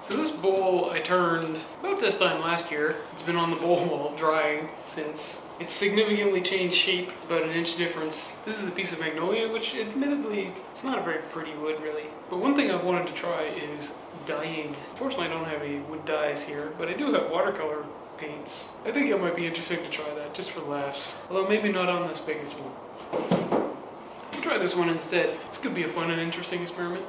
So this bowl I turned about this time last year. It's been on the bowl wall drying since. It's significantly changed shape, about an inch difference. This is a piece of magnolia, which admittedly, it's not a very pretty wood really. But one thing I've wanted to try is dyeing. Unfortunately, I don't have any wood dyes here, but I do have watercolor paints. I think it might be interesting to try that, just for laughs. Although maybe not on this biggest one. I'll try this one instead. This could be a fun and interesting experiment.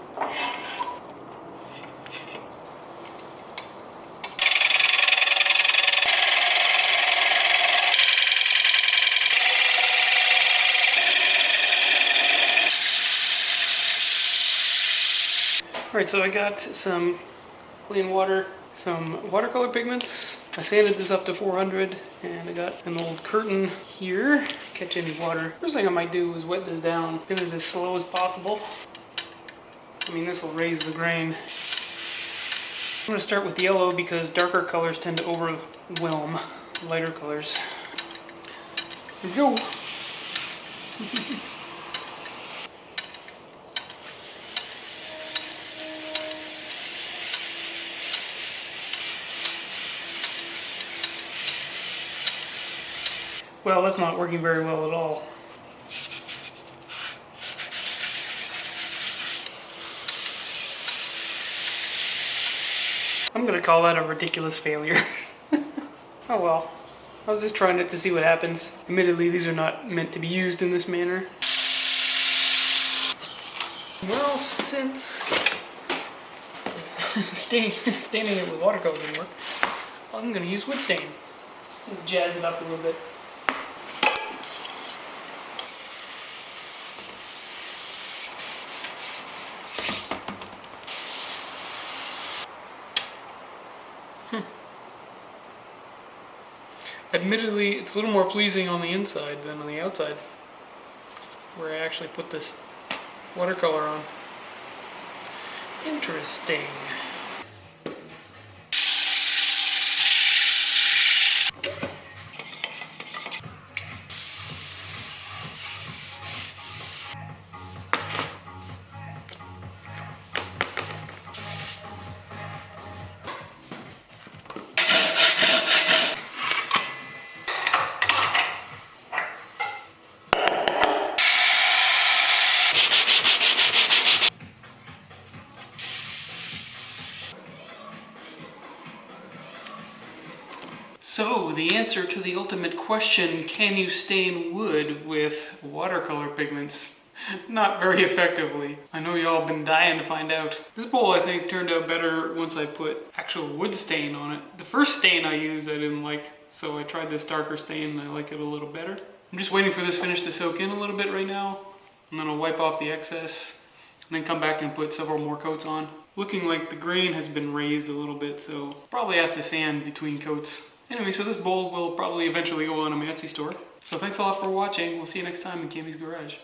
Alright, so I got some clean water, some watercolor pigments. I sanded this up to 400, and I got an old curtain here. Catch any water. First thing I might do is wet this down. Get it as slow as possible. I mean, this will raise the grain. I'm going to start with yellow because darker colors tend to overwhelm lighter colors. Here we go. Well, that's not working very well at all. I'm gonna call that a ridiculous failure. Oh well. I was just trying it to see what happens. Admittedly, these are not meant to be used in this manner. Well, since staining it with watercolor didn't work, I'm gonna use wood stain. Just to jazz it up a little bit. Admittedly, it's a little more pleasing on the inside than on the outside, where I actually put this watercolor on. Interesting. So, the answer to the ultimate question, can you stain wood with watercolor pigments? Not very effectively. I know y'all been dying to find out. This bowl, I think, turned out better once I put actual wood stain on it. The first stain I used I didn't like, so I tried this darker stain and I like it a little better. I'm just waiting for this finish to soak in a little bit right now, and then I'll wipe off the excess, and then come back and put several more coats on. Looking like the grain has been raised a little bit, so probably have to sand between coats. Anyway, so this bowl will probably eventually go on my Etsy store. So thanks a lot for watching. We'll see you next time in Cammy's Garage.